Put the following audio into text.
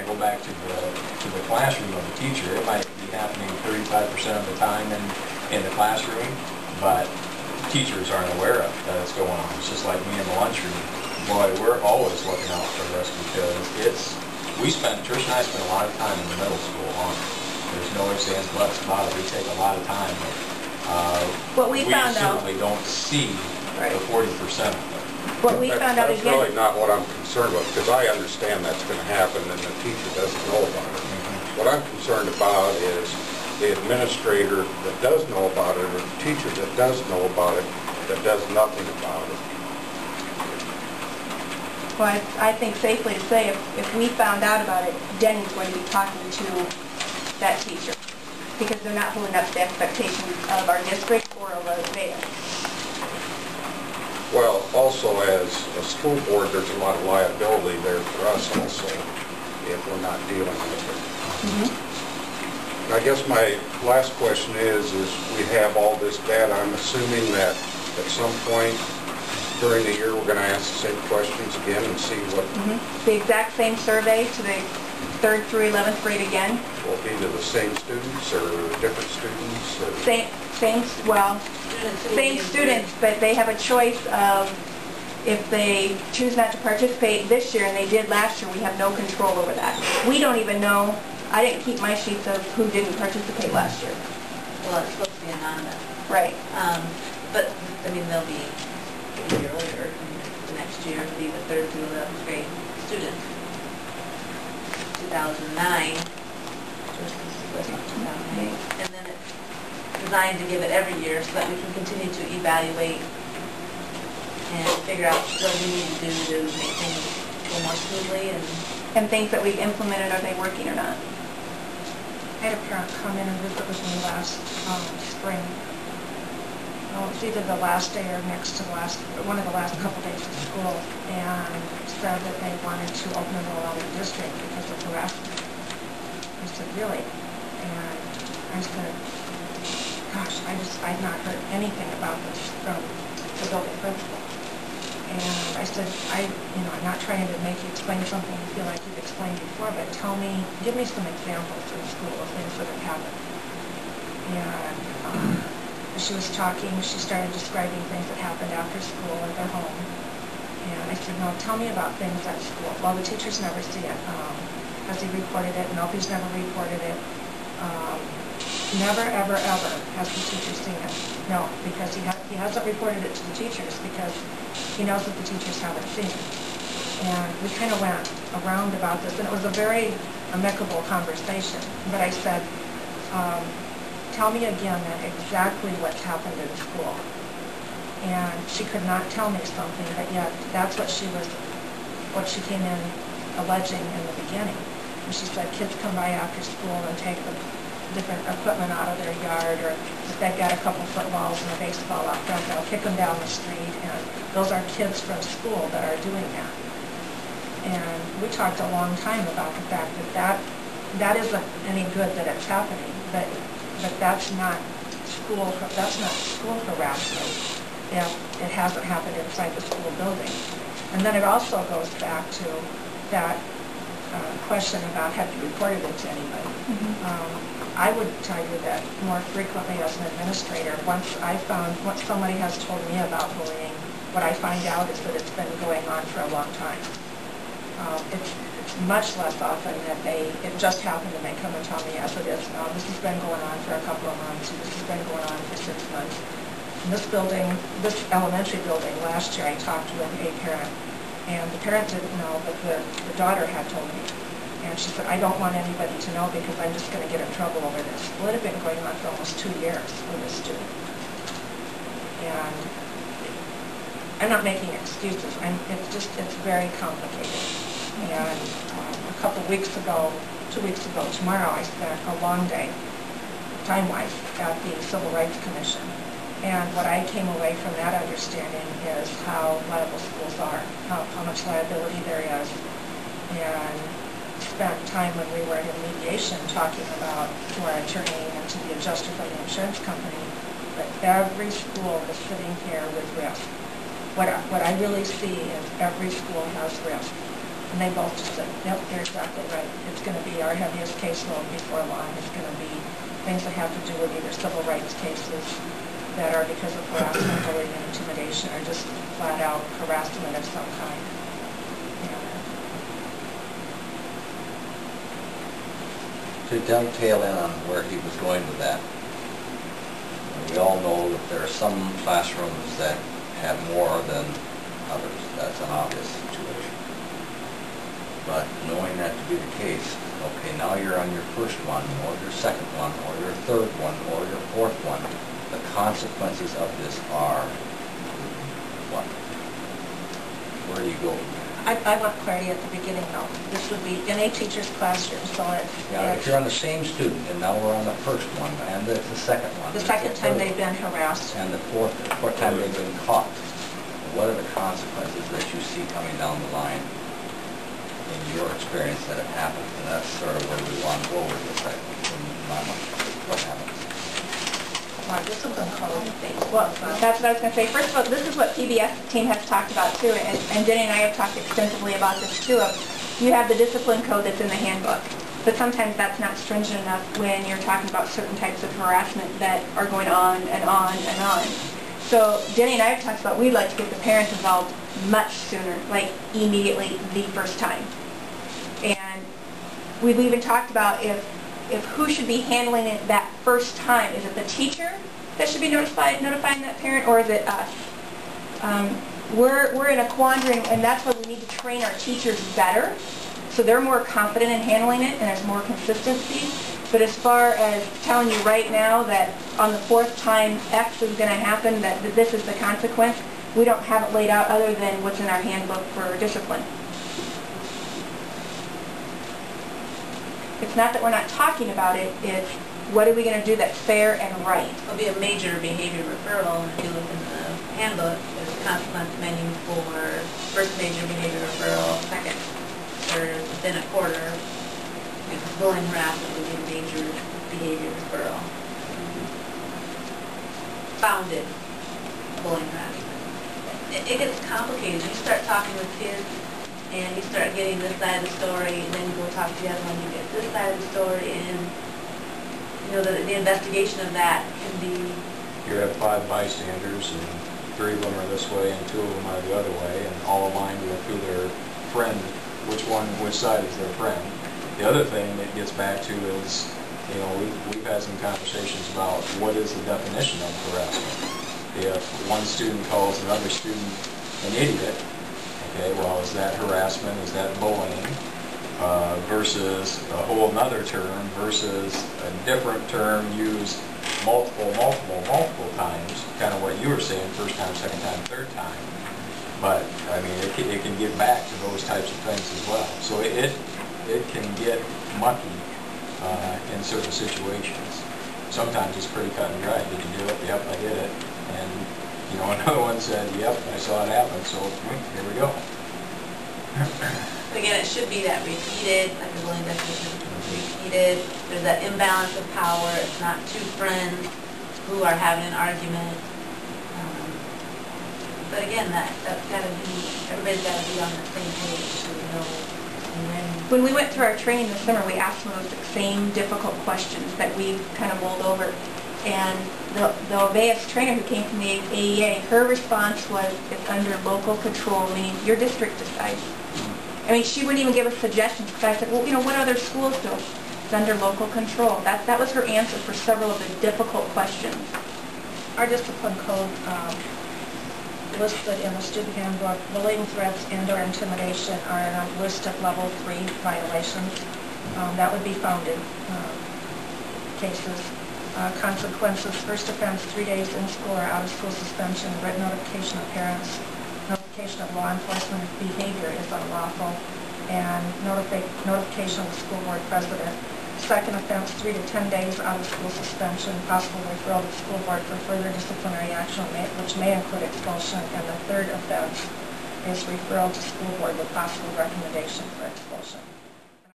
I go back to the classroom of the teacher. It might be happening 35% of the time in the classroom, but teachers aren't aware of that it's going on. It's just like me in the lunchroom. Boy, we're always looking out for this because Trish and I spend a lot of time in the middle school on it. There's no ifs, ands, buts about it. We take a lot of time. But, we certainly don't see the 40% of it. What we found out again... That's really not what I'm concerned with, because I understand that's going to happen and the teacher doesn't know about it. What I'm concerned about is the administrator that does know about it, or the teacher that does know about it, that does nothing about it. Well, I think safely to say if we found out about it, Denny's going to be talking to that teacher because they're not holding up to the expectations of our district or of Vail. Well, also as a school board, there's a lot of liability there for us also if we're not dealing with it. Mm-hmm. I guess my last question is we have all this data. I'm assuming that at some point during the year we're going to ask the same questions again and see what... Mm-hmm. The exact same survey to the 3rd through 11th grade again. Will it be to the same students or different students? Or? Same students, but they have a choice of if they choose not to participate this year and they did last year, we have no control over that. We don't even know. I didn't keep my sheets of who didn't participate last year. Well, it's supposed to be anonymous. Right. But, I mean, they'll be a year later. The next year will be the 3rd through 11th grade students. 2009 versus 2008. And then it's designed to give it every year so that we can continue to evaluate and figure out what we need to do to make things go more smoothly and things that we've implemented, are they working or not? I had a parent come in and visit with me last spring. Well, it was either the last day or next to the last, one of the last couple days of school, and said that they wanted to open enroll out of the district because of harassment. I said, really? And I said, gosh, I've not heard anything about this from the building principal. And I said, I'm not trying to make you explain something you feel like you've explained before, but give me some examples in school of things that have happened. And she was talking, she started describing things that happened after school at their home. And I said, no, tell me about things at school. Well, the teachers never see it. Has he reported it? No, he's never reported it. Never, ever, ever has the teacher seen it. No, because he hasn't reported it to the teachers because he knows that the teachers haven't seen it. And we kind of went around about this, and it was a very amicable conversation. But I said, tell me again then exactly what's happened in school. And she could not tell me something, but yet that's what she came in alleging in the beginning. And she said kids come by after school and take the different equipment out of their yard, or if they've got a couple footballs and a baseball out front, they'll kick them down the street, and those are kids from school that are doing that. And we talked a long time about the fact that isn't any good that it's happening, but that's not school harassment if it hasn't happened inside the school building. And then it also goes back to that question about have you reported it to anybody. Mm-hmm. I would tell you that more frequently as an administrator, once somebody has told me about bullying, what I find out is that it's been going on for a long time. It's much less often that it just happened and they come and tell me, yes it is. This has been going on for a couple of months, this has been going on for 6 months. In this elementary building, last year I talked with a parent, and the parent didn't know, but the daughter had told me. And she said, I don't want anybody to know because I'm just going to get in trouble over this. Well, it had been going on for almost 2 years with this student. And I'm not making excuses. It's very complicated. And a couple weeks ago, 2 weeks ago, tomorrow, I spent a long day, time-wise, at the Civil Rights Commission. And what I came away from that understanding is how liable schools are, how much liability there is, and spent time when we were in mediation talking about to our attorney and to the adjuster from the insurance company that every school is sitting here with risk. What I really see is every school has risk. And they both just said, yep, you're exactly right. It's going to be our heaviest caseload before long. It's going to be things that have to do with either civil rights cases that are because of harassment, bullying, and intimidation, or just flat out harassment of some kind. To dovetail in on where he was going with that, we all know that there are some classrooms that have more than others. That's an obvious situation. But knowing that to be the case, okay, now you're on your first one, or your second one, or your third one, or your fourth one. The consequences of this are what? Where do you go? I want clarity at the beginning, though. This would be in a teacher's classroom, so Yeah, if you're on the same student, and now we're on the first one, and the second one. the second time they've been harassed. And the fourth time they've been caught. What are the consequences that you see coming down the line in your experience that have happened? And that's sort of where we want to go with this, I think, in my mind. What happens? Our discipline code. Well, that's what I was going to say. First of all, this is what PBS team has talked about too, and Jenny and I have talked extensively about this too. You have the discipline code that's in the handbook, but sometimes that's not stringent enough when you're talking about certain types of harassment that are going on and on and on. So Jenny and I have talked about we'd like to get the parents involved much sooner, like immediately the first time. And we've even talked about if who should be handling it that first time. Is it the teacher that should be notifying that parent, or is it us? We're in a quandary, and that's why we need to train our teachers better, so they're more confident in handling it and there's more consistency. But as far as telling you right now that on the fourth time X is going to happen, that this is the consequence, we don't have it laid out other than what's in our handbook for discipline. It's not that we're not talking about it, it's what are we going to do that's fair and right. It'll be a major behavior referral, and if you look in the handbook, there's a consequence menu for first major behavior referral, second, third, within a quarter. Bullying, harassment would be a major behavior referral. Founded bullying, harassment. It gets complicated. You start talking with kids, and you start getting this side of the story, and then you go talk to the other one, you get this side of the story, and you know, the investigation of that can be... You have 5 bystanders, and 3 of them are this way, and 2 of them are the other way, and all aligned with who their friend, which side is their friend. The other thing that gets back to is, you know, we've had some conversations about what is the definition of harassment. If one student calls another student an idiot, okay, well, is that harassment? Is that bullying? Versus a whole nother term versus a different term used multiple times, kind of what you were saying, first time, second time, third time. But, I mean, it can get back to those types of things as well. So it can get mucky in certain situations. Sometimes it's pretty cut and dry. Did you do it? Yep, I did it. And, you know, another one said, yep, I saw it happen, so here we go. Again, it should be that repeated, like the bullying definition, repeated. There's that imbalance of power. It's not 2 friends who are having an argument. But again, that's got to be, everybody's got to be on the same page so we know when. When we went through our training this summer, we asked some of those same difficult questions that we kind of mulled over. And the Oveus trainer who came from the AEA, her response was, it's under local control, meaning your district decides. I mean, she wouldn't even give us suggestions, because I said, well, you know, what other schools do? It's under local control. That was her answer for several of the difficult questions. Our discipline code listed in the student handbook, bullying, threats, and/or intimidation are in a list of level 3 violations. That would be founded cases. Consequences: first offense, 3 days in school or out of school suspension, written notification of parents, notification of law enforcement if behavior is unlawful, and notification of the school board president. Second offense, 3 to 10 days out of school suspension, possible referral to the school board for further disciplinary action, which may include expulsion. And the third offense is referral to school board with possible recommendation for expulsion.